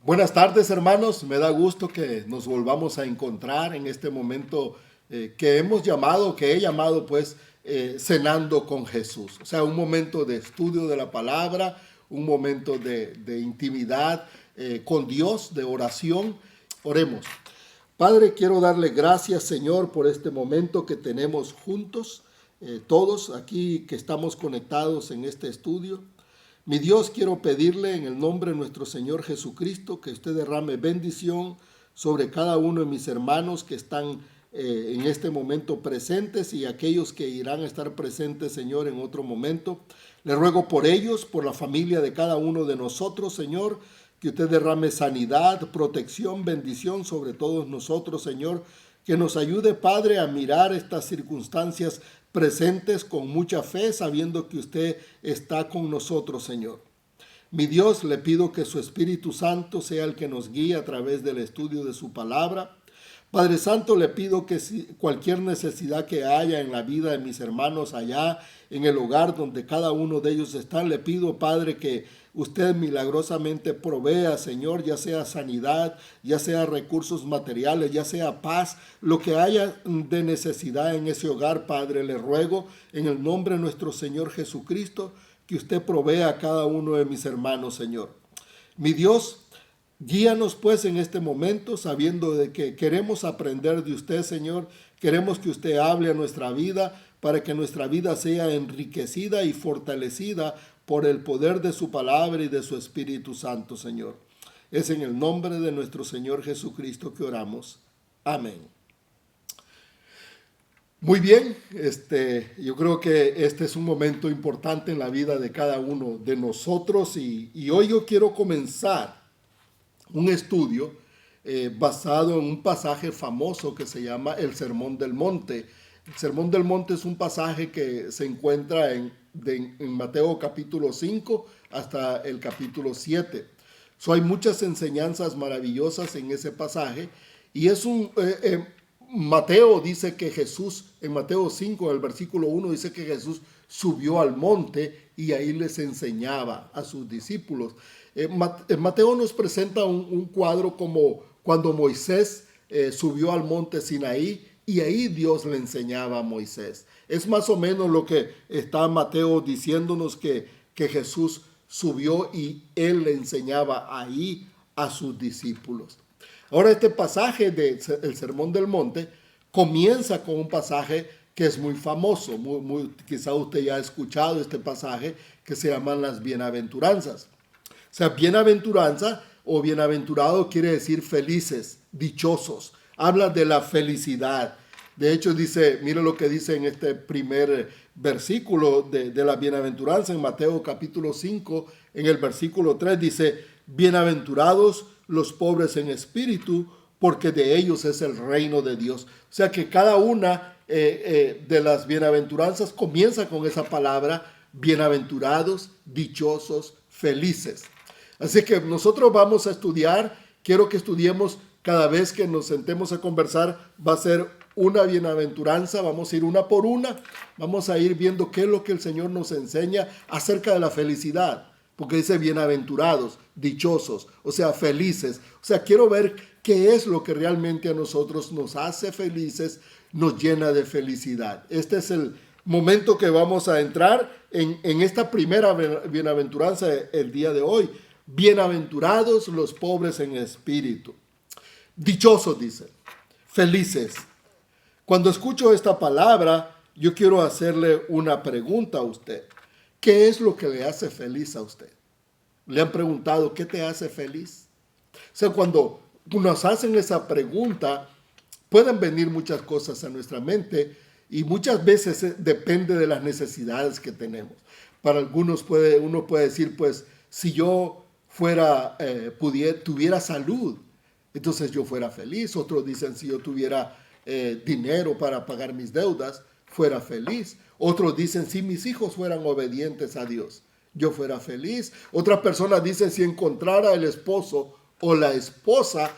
Buenas tardes, hermanos. Me da gusto que nos volvamos a encontrar en este momento que he llamado pues cenando con Jesús. O sea, un momento de estudio de la palabra, un momento de intimidad con Dios, de oración. Oremos. Padre, quiero darle gracias, Señor, por este momento que tenemos juntos, todos aquí que estamos conectados en este estudio. Mi Dios, quiero pedirle en el nombre de nuestro Señor Jesucristo que usted derrame bendición sobre cada uno de mis hermanos que están en este momento presentes y aquellos que irán a estar presentes, Señor, en otro momento. Le ruego por ellos, por la familia de cada uno de nosotros, Señor, que usted derrame sanidad, protección, bendición sobre todos nosotros, Señor, que nos ayude, Padre, a mirar estas circunstancias presentes con mucha fe, sabiendo que usted está con nosotros, Señor. Mi Dios, le pido que su Espíritu Santo sea el que nos guíe a través del estudio de su palabra. Padre Santo, le pido que cualquier necesidad que haya en la vida de mis hermanos allá, en el hogar donde cada uno de ellos están, le pido, Padre, que usted milagrosamente provea, Señor, ya sea sanidad, ya sea recursos materiales, ya sea paz, lo que haya de necesidad en ese hogar, Padre, le ruego en el nombre de nuestro Señor Jesucristo, que usted provea a cada uno de mis hermanos, Señor. Mi Dios, guíanos pues en este momento, sabiendo de que queremos aprender de usted, Señor. Queremos que usted hable a nuestra vida para que nuestra vida sea enriquecida y fortalecida por el poder de su palabra y de su Espíritu Santo, Señor. Es en el nombre de nuestro Señor Jesucristo que oramos. Amén. Muy bien, yo creo que este es un momento importante en la vida de cada uno de nosotros y hoy yo quiero comenzar un estudio basado en un pasaje famoso que se llama el Sermón del Monte. El Sermón del Monte es un pasaje que se encuentra en Mateo capítulo 5 hasta el capítulo 7. Hay muchas enseñanzas maravillosas en ese pasaje y Mateo dice que Jesús, en Mateo 5, el versículo 1, dice que Jesús subió al monte y ahí les enseñaba a sus discípulos. Mateo nos presenta un cuadro como cuando Moisés subió al monte Sinaí y ahí Dios le enseñaba a Moisés. Es más o menos lo que está Mateo diciéndonos que Jesús subió y él le enseñaba ahí a sus discípulos. Ahora este pasaje del Sermón del Monte comienza con un pasaje que es muy famoso, quizá usted ya ha escuchado este pasaje que se llaman las bienaventuranzas. O sea, bienaventuranza o bienaventurado quiere decir felices, dichosos. Habla de la felicidad. De hecho, mire lo que dice en este primer versículo de la bienaventuranza en Mateo capítulo 5, en el versículo 3 dice, bienaventurados los pobres en espíritu, porque de ellos es el reino de Dios. O sea que cada una de las bienaventuranzas comienza con esa palabra, bienaventurados, dichosos, felices. Así que nosotros vamos a estudiar, quiero que estudiemos cada vez que nos sentemos a conversar, va a ser una bienaventuranza, vamos a ir una por una, vamos a ir viendo qué es lo que el Señor nos enseña acerca de la felicidad, porque dice bienaventurados, dichosos, o sea, felices. O sea, quiero ver qué es lo que realmente a nosotros nos hace felices, nos llena de felicidad. Este es el momento que vamos a entrar en esta primera bienaventuranza el día de hoy. Bienaventurados los pobres en espíritu. Dichosos, dice, felices. Cuando escucho esta palabra, yo quiero hacerle una pregunta a usted. ¿Qué es lo que le hace feliz a usted? ¿Le han preguntado qué te hace feliz? O sea, cuando nos hacen esa pregunta, pueden venir muchas cosas a nuestra mente y muchas veces depende de las necesidades que tenemos. Para algunos uno puede decir, pues, si yo tuviera salud, entonces yo fuera feliz. Otros dicen, si yo tuviera dinero para pagar mis deudas, fuera feliz. Otros dicen, si mis hijos fueran obedientes a Dios, yo fuera feliz. Otras personas dicen, si encontrara el esposo o la esposa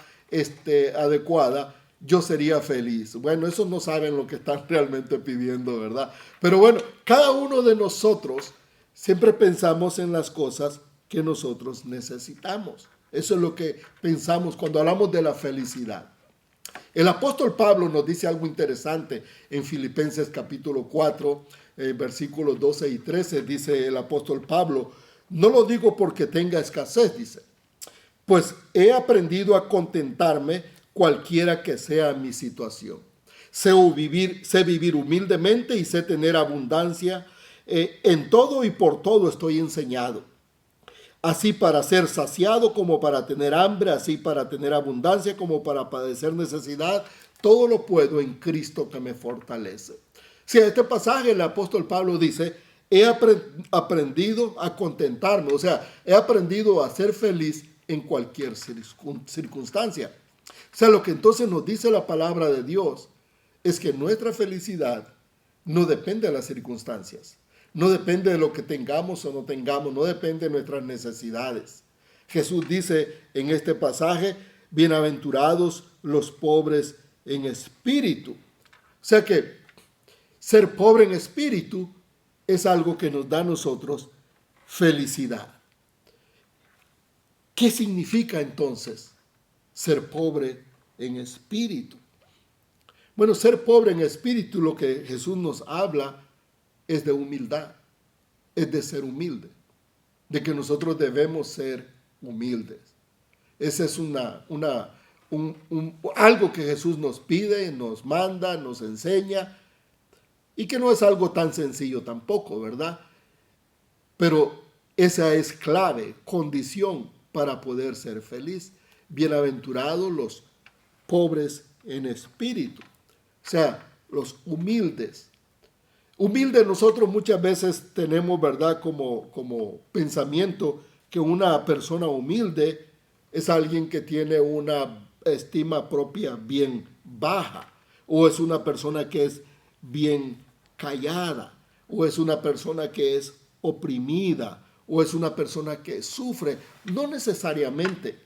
adecuada, yo sería feliz. Bueno, esos no saben lo que están realmente pidiendo, ¿verdad? Pero bueno, cada uno de nosotros siempre pensamos en las cosas que nosotros necesitamos. Eso es lo que pensamos cuando hablamos de la felicidad. El apóstol Pablo nos dice algo interesante en Filipenses capítulo 4, versículos 12 y 13. Dice el apóstol Pablo: no lo digo porque tenga escasez, dice, pues he aprendido a contentarme cualquiera que sea mi situación. Sé vivir humildemente y sé tener abundancia. En todo y por todo estoy enseñado. Así para ser saciado como para tener hambre, así para tener abundancia como para padecer necesidad. Todo lo puedo en Cristo que me fortalece. Si en este pasaje el apóstol Pablo dice: he aprendido a contentarme, o sea, he aprendido a ser feliz en cualquier circunstancia. O sea, lo que entonces nos dice la palabra de Dios es que nuestra felicidad no depende de las circunstancias. No depende de lo que tengamos o no tengamos, no depende de nuestras necesidades. Jesús dice en este pasaje: bienaventurados los pobres en espíritu. O sea que ser pobre en espíritu es algo que nos da a nosotros felicidad. ¿Qué significa entonces ser pobre en espíritu? Bueno, ser pobre en espíritu, lo que Jesús nos habla es de humildad, es de ser humilde, de que nosotros debemos ser humildes. Ese es algo que Jesús nos pide, nos manda, nos enseña, y que no es algo tan sencillo tampoco, ¿verdad? Pero esa es clave, condición para poder ser feliz. Bienaventurados los pobres en espíritu, o sea, los humildes. Humilde, nosotros muchas veces tenemos, ¿verdad?, como pensamiento que una persona humilde es alguien que tiene una estima propia bien baja, o es una persona que es bien callada, o es una persona que es oprimida, o es una persona que sufre. No necesariamente,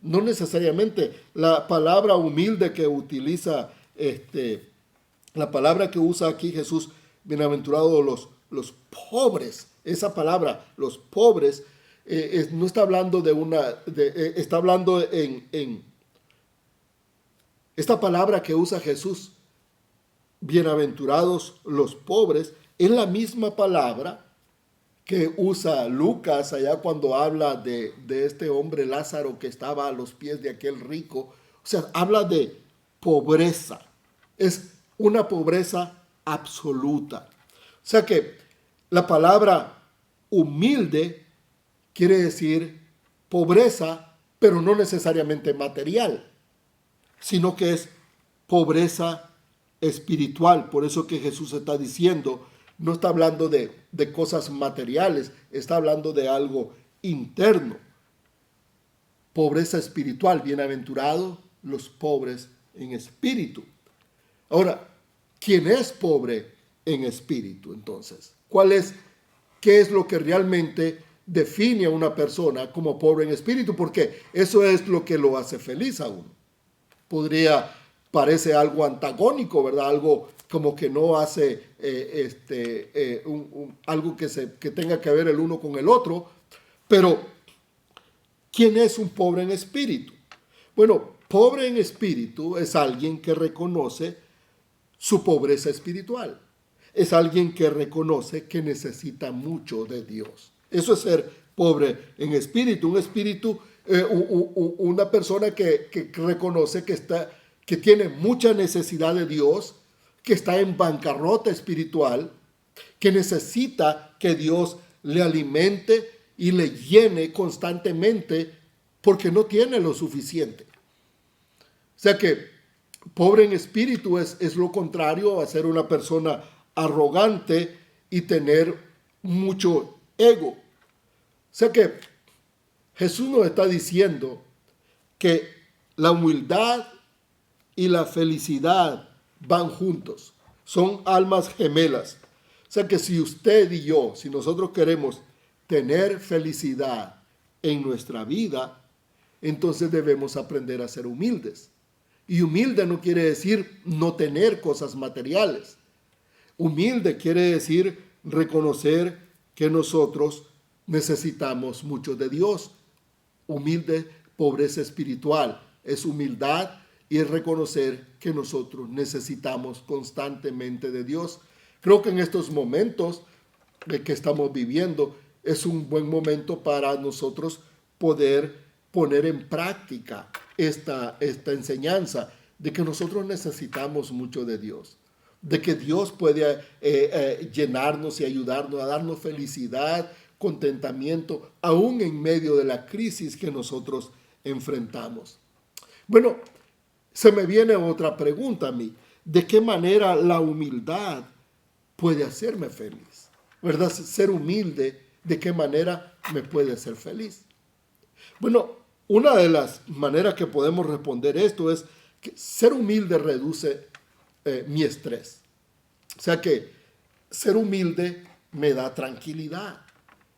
no necesariamente. La palabra humilde que utiliza la palabra que usa aquí Jesús: bienaventurados los pobres, esa palabra, los pobres, no está hablando está hablando en esta palabra que usa Jesús, bienaventurados los pobres, es la misma palabra que usa Lucas allá cuando habla de este hombre Lázaro que estaba a los pies de aquel rico. O sea, habla de pobreza. Es una pobreza absoluta. O sea que la palabra humilde quiere decir pobreza, pero no necesariamente material, sino que es pobreza espiritual. Por eso que Jesús está diciendo, no está hablando de cosas materiales, está hablando de algo interno. Pobreza espiritual, bienaventurados los pobres en espíritu. Ahora, ¿quién es pobre en espíritu entonces? ¿Qué es lo que realmente define a una persona como pobre en espíritu? Porque eso es lo que lo hace feliz a uno. Parece algo antagónico, ¿verdad? Algo como que no hace algo que tenga que ver el uno con el otro. Pero, ¿quién es un pobre en espíritu? Bueno, pobre en espíritu es alguien que reconoce su pobreza espiritual. Es alguien que reconoce que necesita mucho de Dios. Eso es ser pobre en espíritu. Una persona que reconoce que tiene mucha necesidad de Dios, que está en bancarrota espiritual, que necesita que Dios le alimente y le llene constantemente porque no tiene lo suficiente. O sea que pobre en espíritu es lo contrario a ser una persona arrogante y tener mucho ego. O sea que Jesús nos está diciendo que la humildad y la felicidad van juntos. Son almas gemelas. O sea que si usted y yo, si nosotros queremos tener felicidad en nuestra vida, entonces debemos aprender a ser humildes. Y humilde no quiere decir no tener cosas materiales. Humilde quiere decir reconocer que nosotros necesitamos mucho de Dios. humilde, pobreza espiritual. Es humildad y es reconocer que nosotros necesitamos constantemente de Dios. Creo que en estos momentos que estamos viviendo es un buen momento para nosotros poder poner en práctica esta enseñanza de que nosotros necesitamos mucho de Dios, de que Dios puede llenarnos y ayudarnos a darnos felicidad, contentamiento, aún en medio de la crisis que nosotros enfrentamos. Bueno, se me viene otra pregunta a mí. ¿De qué manera la humildad puede hacerme feliz? ¿Verdad? Ser humilde, ¿de qué manera me puede hacer feliz? Bueno, una de las maneras que podemos responder esto es que ser humilde reduce mi estrés. O sea que ser humilde me da tranquilidad.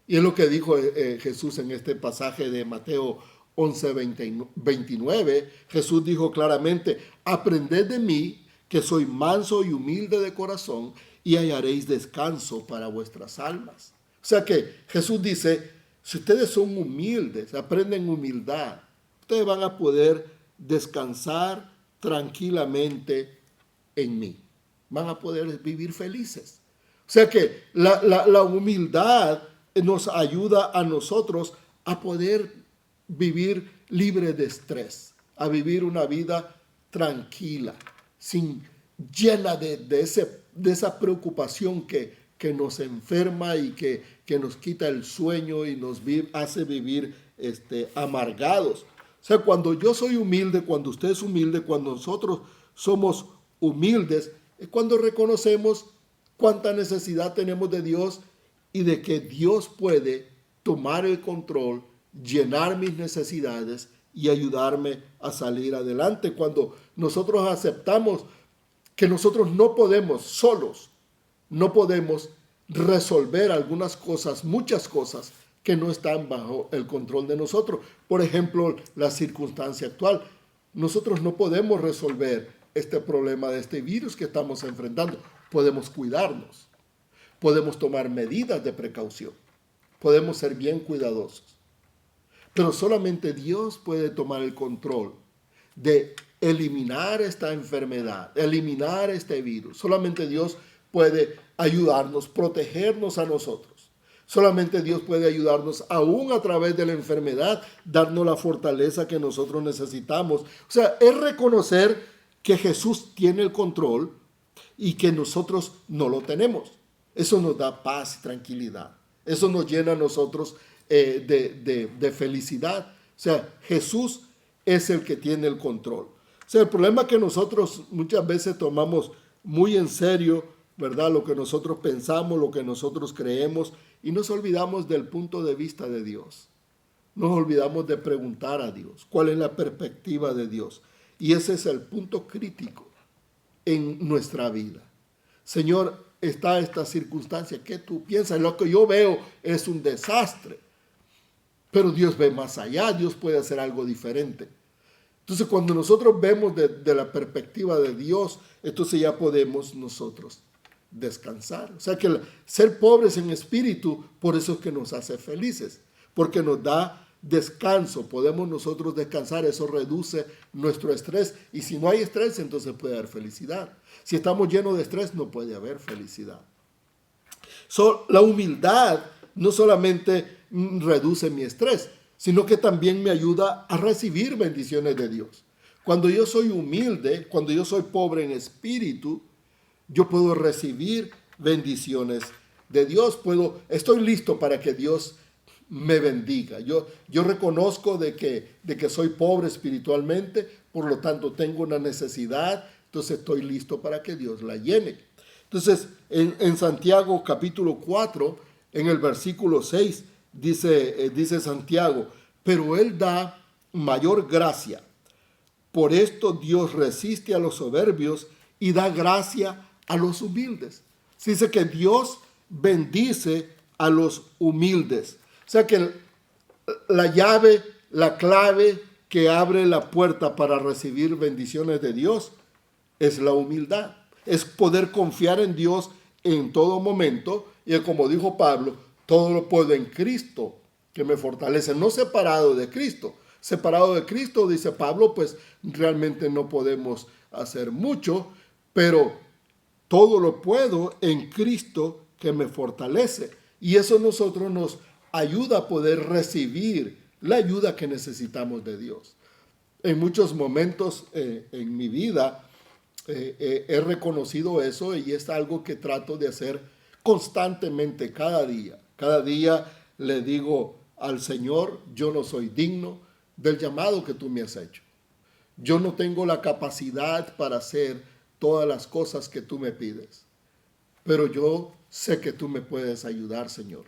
Y es lo que dijo Jesús en este pasaje de Mateo 11:29. Jesús dijo claramente: aprended de mí, que soy manso y humilde de corazón, y hallaréis descanso para vuestras almas. O sea que Jesús dice, si ustedes son humildes, aprenden humildad, ustedes van a poder descansar tranquilamente en mí. Van a poder vivir felices. O sea que la humildad nos ayuda a nosotros a poder vivir libre de estrés, a vivir una vida tranquila, llena de esa preocupación que nos enferma y que nos quita el sueño y nos hace vivir amargados. O sea, cuando yo soy humilde, cuando usted es humilde, cuando nosotros somos humildes, es cuando reconocemos cuánta necesidad tenemos de Dios y de que Dios puede tomar el control, llenar mis necesidades y ayudarme a salir adelante. Cuando nosotros aceptamos que nosotros no podemos solos, no podemos resolver algunas cosas, muchas cosas que no están bajo el control de nosotros. Por ejemplo, la circunstancia actual. Nosotros no podemos resolver este problema de este virus que estamos enfrentando. Podemos cuidarnos, podemos tomar medidas de precaución, podemos ser bien cuidadosos. Pero solamente Dios puede tomar el control de eliminar esta enfermedad, eliminar este virus. Solamente Dios puede ayudarnos, protegernos a nosotros. Solamente Dios puede ayudarnos aún a través de la enfermedad, darnos la fortaleza que nosotros necesitamos. O sea, es reconocer que Jesús tiene el control y que nosotros no lo tenemos. Eso nos da paz y tranquilidad. Eso nos llena a nosotros de felicidad. O sea, Jesús es el que tiene el control. O sea, el problema es que nosotros muchas veces tomamos muy en serio, ¿verdad?, lo que nosotros pensamos, lo que nosotros creemos, y nos olvidamos del punto de vista de Dios. Nos olvidamos de preguntar a Dios cuál es la perspectiva de Dios. Y ese es el punto crítico en nuestra vida. Señor, está esta circunstancia, ¿qué tú piensas? Lo que yo veo es un desastre. Pero Dios ve más allá, Dios puede hacer algo diferente. Entonces, cuando nosotros vemos de la perspectiva de Dios, entonces ya podemos nosotros descansar. O sea que ser pobres en espíritu, por eso es que nos hace felices, porque nos da descanso, podemos nosotros descansar, eso reduce nuestro estrés, y si no hay estrés, entonces puede haber felicidad. Si estamos llenos de estrés, no puede haber felicidad. La humildad no solamente reduce mi estrés, sino que también me ayuda a recibir bendiciones de Dios. Cuando yo soy humilde, cuando yo soy pobre en espíritu, yo puedo recibir bendiciones de Dios. Estoy listo para que Dios me bendiga. Yo reconozco de que soy pobre espiritualmente, por lo tanto tengo una necesidad, entonces estoy listo para que Dios la llene. Entonces, en Santiago capítulo 4, en el versículo 6, dice Santiago, pero Él da mayor gracia. Por esto Dios resiste a los soberbios y da gracia a los humildes. Se dice que Dios bendice a los humildes. O sea que la llave, la clave que abre la puerta para recibir bendiciones de Dios es la humildad. Es poder confiar en Dios en todo momento. Y como dijo Pablo, todo lo puedo en Cristo que me fortalece, no separado de Cristo. Separado de Cristo, dice Pablo, pues realmente no podemos hacer mucho, pero todo lo puedo en Cristo que me fortalece. Y eso a nosotros nos ayuda a poder recibir la ayuda que necesitamos de Dios. En muchos momentos en mi vida he reconocido eso y es algo que trato de hacer constantemente, cada día. Cada día le digo al Señor, yo no soy digno del llamado que tú me has hecho. Yo no tengo la capacidad para hacer todas las cosas que tú me pides, pero yo sé que tú me puedes ayudar, Señor.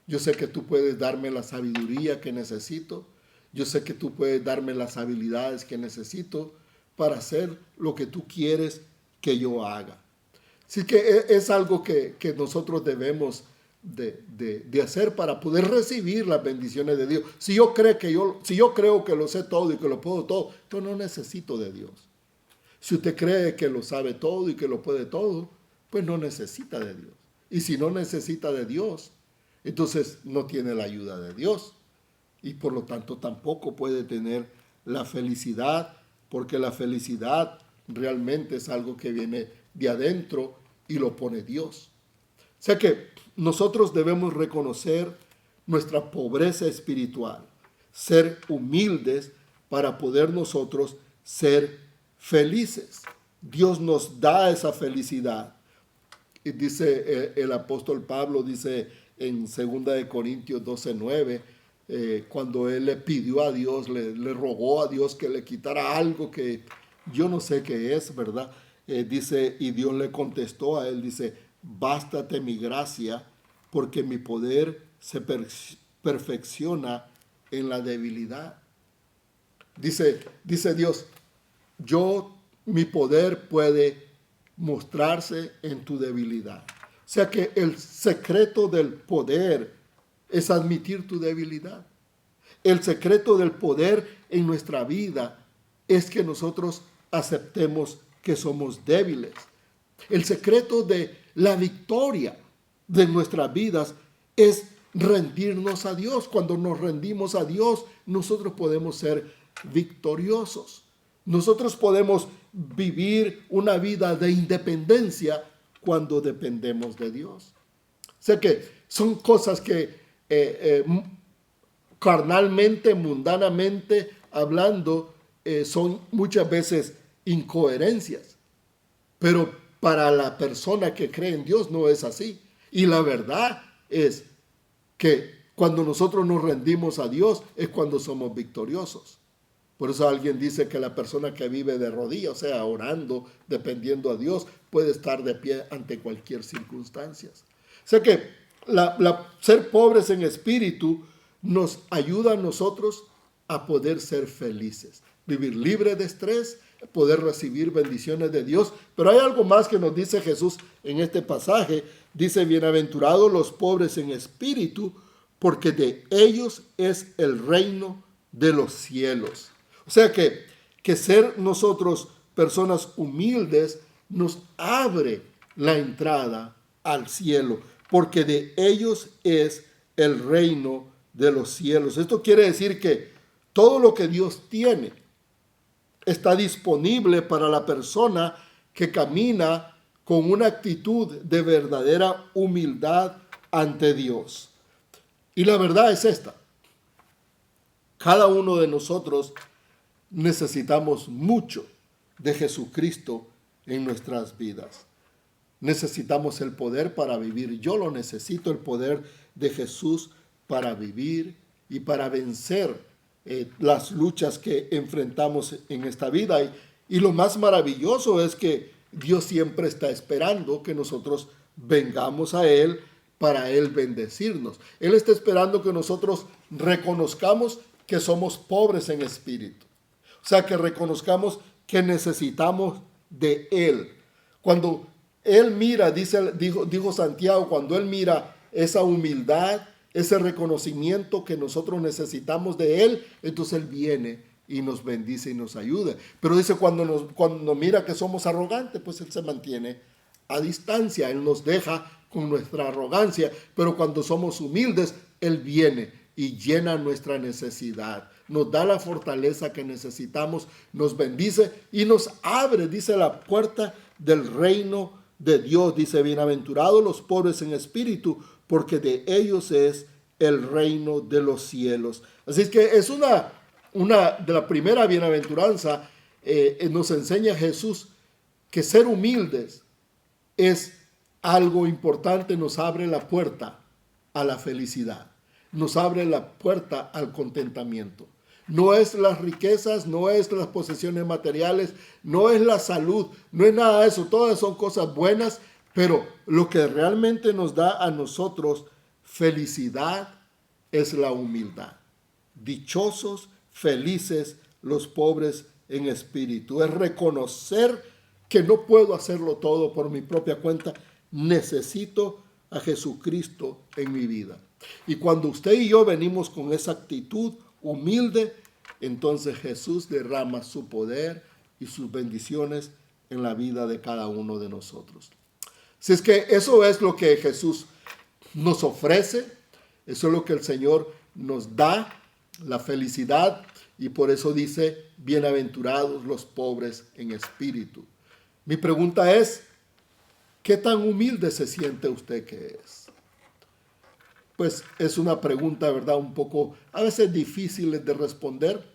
Yo sé que tú puedes darme la sabiduría que necesito. Yo sé que tú puedes darme las habilidades que necesito para hacer lo que tú quieres que yo haga. Así que es algo que nosotros debemos de hacer para poder recibir las bendiciones de Dios. Si yo creo que lo sé todo y que lo puedo todo, yo no necesito de Dios. Si usted cree que lo sabe todo y que lo puede todo, pues no necesita de Dios. Y si no necesita de Dios, entonces no tiene la ayuda de Dios. Y por lo tanto tampoco puede tener la felicidad, porque la felicidad realmente es algo que viene de adentro y lo pone Dios. O sea que nosotros debemos reconocer nuestra pobreza espiritual, ser humildes para poder nosotros ser felices. Dios nos da esa felicidad. Y dice el apóstol Pablo, dice en 2 Corintios 12:9, cuando él le pidió a Dios, le rogó a Dios que le quitara algo que yo no sé qué es, ¿verdad? Dice, y Dios le contestó a él, dice, bástate mi gracia, porque mi poder se perfecciona en la debilidad. Dice Dios, mi poder puede mostrarse en tu debilidad. O sea que el secreto del poder es admitir tu debilidad. El secreto del poder en nuestra vida es que nosotros aceptemos que somos débiles. El secreto de la victoria de nuestras vidas es rendirnos a Dios. Cuando nos rendimos a Dios, nosotros podemos ser victoriosos. Nosotros podemos vivir una vida de independencia cuando dependemos de Dios. Sé que son cosas que carnalmente, mundanamente hablando, son muchas veces incoherencias. Pero para la persona que cree en Dios no es así. Y la verdad es que cuando nosotros nos rendimos a Dios es cuando somos victoriosos. Por eso alguien dice que la persona que vive de rodillas, o sea, orando, dependiendo a Dios, puede estar de pie ante cualquier circunstancia. O sea que ser pobres en espíritu nos ayuda a nosotros a poder ser felices, vivir libre de estrés, poder recibir bendiciones de Dios. Pero hay algo más que nos dice Jesús en este pasaje. Dice, bienaventurados los pobres en espíritu, porque de ellos es el reino de los cielos. O sea que ser nosotros personas humildes nos abre la entrada al cielo, porque de ellos es el reino de los cielos. Esto quiere decir que todo lo que Dios tiene está disponible para la persona que camina con una actitud de verdadera humildad ante Dios. Y la verdad es esta: cada uno de nosotros necesitamos mucho de Jesucristo en nuestras vidas. Necesitamos el poder para vivir. Yo lo necesito, el poder de Jesús para vivir y para vencer las luchas que enfrentamos en esta vida. Y lo más maravilloso es que Dios siempre está esperando que nosotros vengamos a Él para Él bendecirnos. Él está esperando que nosotros reconozcamos que somos pobres en espíritu. O sea, que reconozcamos que necesitamos de Él. Cuando Él mira, dijo Santiago, cuando Él mira esa humildad, ese reconocimiento que nosotros necesitamos de Él, entonces Él viene y nos bendice y nos ayuda. Pero dice, cuando mira que somos arrogantes, pues Él se mantiene a distancia. Él nos deja con nuestra arrogancia. Pero cuando somos humildes, Él viene y llena nuestra necesidad. Nos da la fortaleza que necesitamos, nos bendice y nos abre, dice, la puerta del reino de Dios. Dice, bienaventurados los pobres en espíritu, porque de ellos es el reino de los cielos. Así es que es una de la primera bienaventuranza. Nos enseña Jesús que ser humildes es algo importante, nos abre la puerta a la felicidad, nos abre la puerta al contentamiento. No es las riquezas, no es las posesiones materiales, no es la salud, no es nada de eso. Todas son cosas buenas, pero lo que realmente nos da a nosotros felicidad es la humildad. Dichosos, felices los pobres en espíritu. Es reconocer que no puedo hacerlo todo por mi propia cuenta. Necesito a Jesucristo en mi vida. Y cuando usted y yo venimos con esa actitud humilde, entonces Jesús derrama su poder y sus bendiciones en la vida de cada uno de nosotros. Si es que eso es lo que Jesús nos ofrece, eso es lo que el Señor nos da, la felicidad, y por eso dice, bienaventurados los pobres en espíritu. Mi pregunta es, ¿qué tan humilde se siente usted que es? Pues es una pregunta, ¿verdad? Un poco, a veces difícil de responder,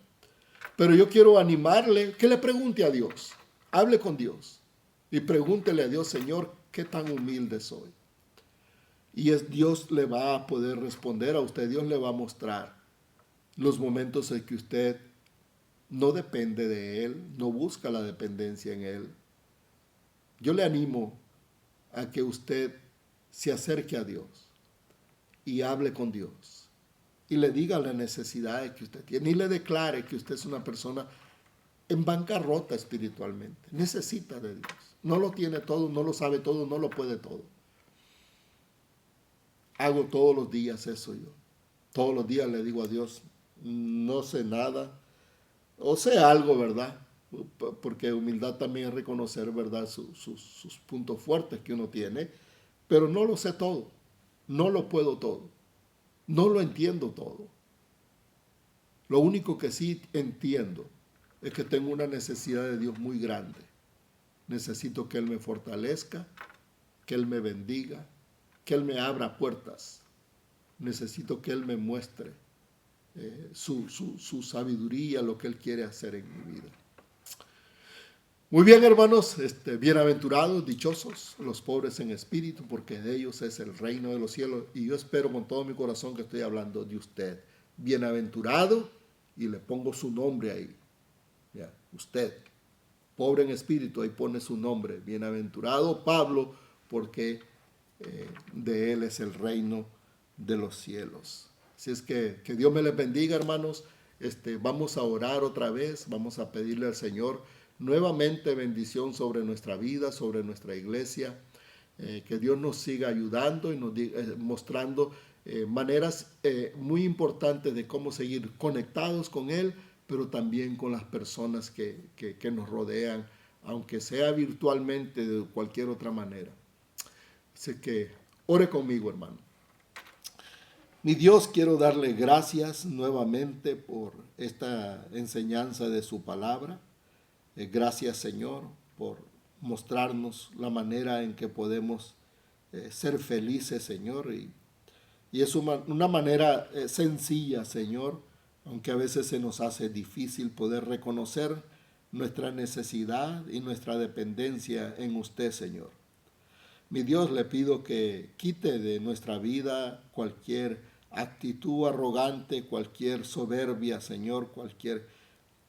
pero yo quiero animarle que le pregunte a Dios, hable con Dios y pregúntele a Dios, Señor, ¿qué tan humilde soy? Y Dios le va a poder responder a usted, Dios le va a mostrar los momentos en que usted no depende de Él, no busca la dependencia en Él. Yo le animo a que usted se acerque a Dios y hable con Dios y le diga las necesidades que usted tiene y le declare que usted es una persona en bancarrota espiritualmente, necesita de Dios, no lo tiene todo, no lo sabe todo, no lo puede todo. Hago todos los días eso yo, todos los días le digo a Dios, no sé nada, o sé algo, ¿verdad? Porque humildad también es reconocer, ¿verdad?, sus puntos fuertes que uno tiene, pero no lo sé todo, no lo puedo todo, no lo entiendo todo. Lo único que sí entiendo es que tengo una necesidad de Dios muy grande. Necesito que Él me fortalezca, que Él me bendiga, que Él me abra puertas. Necesito que Él me muestre su sabiduría, lo que Él quiere hacer en mi vida. Muy bien, hermanos, bienaventurados, dichosos los pobres en espíritu, porque de ellos es el reino de los cielos. Y yo espero con todo mi corazón que estoy hablando de usted. Bienaventurado, y le pongo su nombre ahí. Ya, usted, pobre en espíritu, ahí pone su nombre. Bienaventurado Pablo, porque de él es el reino de los cielos. Así es que Dios me les bendiga, hermanos. Vamos a orar otra vez, vamos a pedirle al Señor nuevamente bendición sobre nuestra vida, sobre nuestra iglesia, que Dios nos siga ayudando y nos mostrando maneras muy importantes de cómo seguir conectados con Él, pero también con las personas que nos rodean, aunque sea virtualmente de cualquier otra manera. Así que ore conmigo, hermano. Mi Dios, quiero darle gracias nuevamente por esta enseñanza de su palabra. Gracias, Señor, por mostrarnos la manera en que podemos ser felices, Señor. Y es una manera sencilla, Señor, aunque a veces se nos hace difícil poder reconocer nuestra necesidad y nuestra dependencia en usted, Señor. Mi Dios, le pido que quite de nuestra vida cualquier actitud arrogante, cualquier soberbia, Señor, cualquier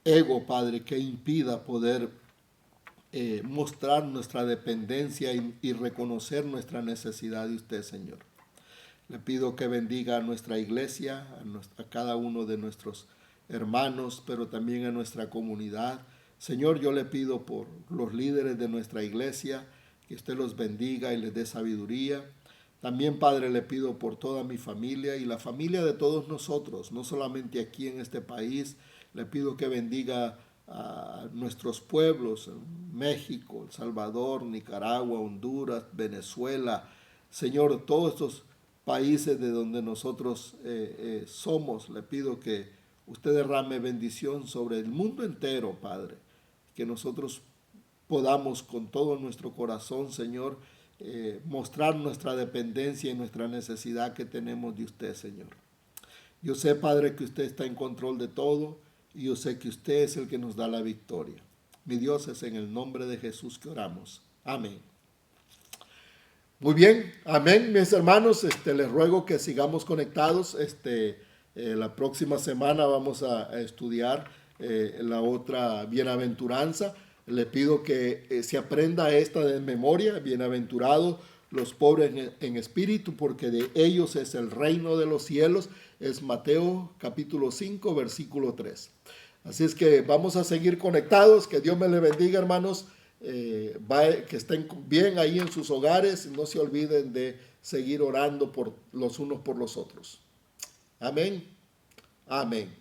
ego, Padre, que impida poder mostrar nuestra dependencia y reconocer nuestra necesidad de usted, Señor. Le pido que bendiga a nuestra iglesia, a cada uno de nuestros hermanos, pero también a nuestra comunidad. Señor, yo le pido por los líderes de nuestra iglesia, que usted los bendiga y les dé sabiduría. También, Padre, le pido por toda mi familia y la familia de todos nosotros, no solamente aquí en este país. Le pido que bendiga a nuestros pueblos, México, El Salvador, Nicaragua, Honduras, Venezuela. Señor, todos estos países de donde nosotros somos. Le pido que usted derrame bendición sobre el mundo entero, Padre. Que nosotros podamos con todo nuestro corazón, Señor, mostrar nuestra dependencia y nuestra necesidad que tenemos de usted, Señor. Yo sé, Padre, que usted está en control de todo y yo sé que usted es el que nos da la victoria. Mi Dios, es en el nombre de Jesús que oramos. Amén. Muy bien, amén, mis hermanos. Les ruego que sigamos conectados. La próxima semana vamos a estudiar la otra bienaventuranza. Le pido que se aprenda esta de memoria. Bienaventurados los pobres en espíritu, porque de ellos es el reino de los cielos. Es Mateo capítulo 5, versículo 3. Así es que vamos a seguir conectados. Que Dios me le bendiga, hermanos. Que estén bien ahí en sus hogares. No se olviden de seguir orando por los unos por los otros. Amén. Amén.